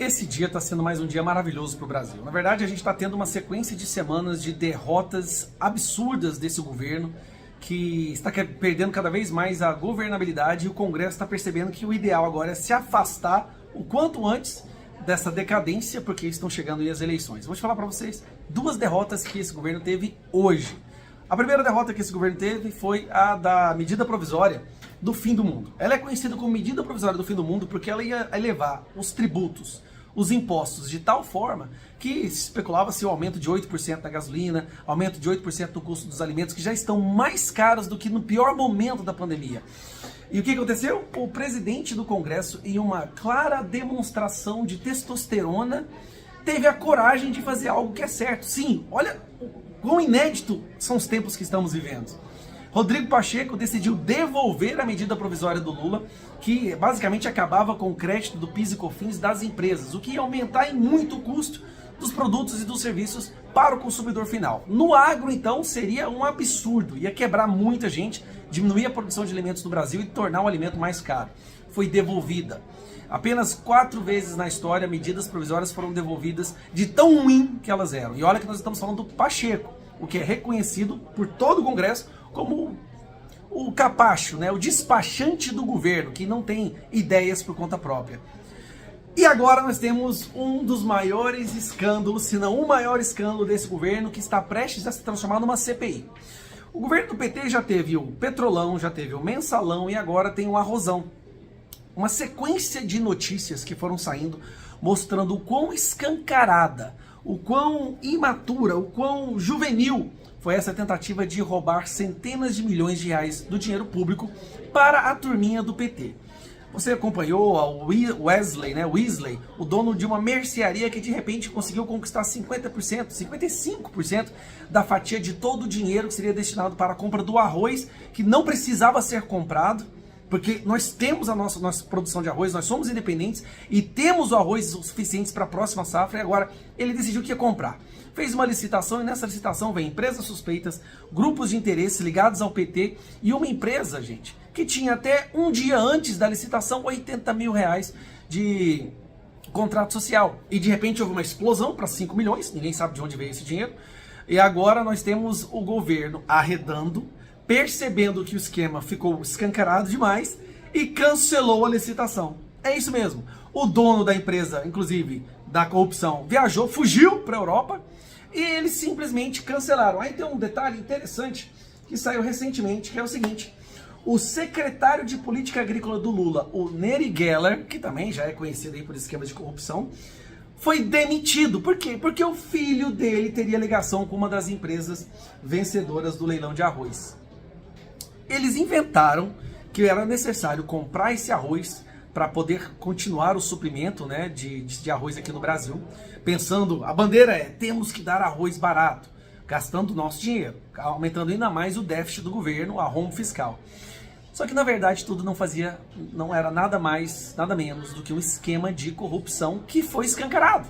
Esse dia está sendo mais um dia maravilhoso para o Brasil. Na verdade, a gente está tendo uma sequência de semanas de derrotas absurdas desse governo, que está perdendo cada vez mais a governabilidade, e o Congresso está percebendo que o ideal agora é se afastar o quanto antes dessa decadência, porque estão chegando aí as eleições. Vou te falar para vocês duas derrotas que esse governo teve hoje. A primeira derrota que esse governo teve foi a da medida provisória do fim do mundo. Ela é conhecida como medida provisória do fim do mundo porque ela ia elevar os tributos, os impostos de tal forma que se especulava-se o aumento de 8% da gasolina, aumento de 8% do custo dos alimentos, que já estão mais caros do que no pior momento da pandemia. E o que aconteceu? O presidente do Congresso, em uma clara demonstração de testosterona, teve a coragem de fazer algo que é certo. Sim, olha quão inédito são os tempos que estamos vivendo. Rodrigo Pacheco decidiu devolver a medida provisória do Lula, que basicamente acabava com o crédito do PIS e COFINS das empresas, o que ia aumentar em muito o custo dos produtos e dos serviços para o consumidor final. No agro, então, seria um absurdo, ia quebrar muita gente, diminuir a produção de alimentos no Brasil e tornar o alimento mais caro. Foi devolvida. Apenas 4 vezes na história, medidas provisórias foram devolvidas de tão ruim que elas eram. E olha que nós estamos falando do Pacheco, o que é reconhecido por todo o Congresso como o capacho, né, o despachante do governo, que não tem ideias por conta própria. E agora nós temos um dos maiores escândalos, se não o maior escândalo desse governo, que está prestes a se transformar numa CPI. O governo do PT já teve o Petrolão, já teve o Mensalão e agora tem o Arrozão. Uma sequência de notícias que foram saindo mostrando o quão escancarada, o quão imatura, o quão juvenil foi essa tentativa de roubar centenas de milhões de reais do dinheiro público para a turminha do PT. Você acompanhou o Wesley, o dono de uma mercearia que de repente conseguiu conquistar 50%, 55% da fatia de todo o dinheiro que seria destinado para a compra do arroz, que não precisava ser comprado, porque nós temos a nossa produção de arroz, nós somos independentes e temos o arroz o suficiente para a próxima safra, e agora ele decidiu que ia comprar. Fez uma licitação e nessa licitação vem empresas suspeitas, grupos de interesse ligados ao PT e uma empresa, gente, que tinha até um dia antes da licitação 80 mil reais de contrato social. E de repente houve uma explosão para 5 milhões, ninguém sabe de onde veio esse dinheiro. E agora nós temos o governo arredando, percebendo que o esquema ficou escancarado demais e cancelou a licitação. É isso mesmo. O dono da empresa, inclusive da corrupção, viajou, fugiu para a Europa e eles simplesmente cancelaram. Aí tem um detalhe interessante que saiu recentemente, que é o seguinte: o secretário de Política Agrícola do Lula, o Neri Geller, que também já é conhecido aí por esquema de corrupção, foi demitido. Por quê? Porque o filho dele teria ligação com uma das empresas vencedoras do leilão de arroz. Eles inventaram que era necessário comprar esse arroz para poder continuar o suprimento, né, de arroz aqui no Brasil, pensando, a bandeira é, temos que dar arroz barato, gastando o nosso dinheiro, aumentando ainda mais o déficit do governo, o arrombo fiscal. Só que na verdade tudo não era nada mais, nada menos do que um esquema de corrupção que foi escancarado.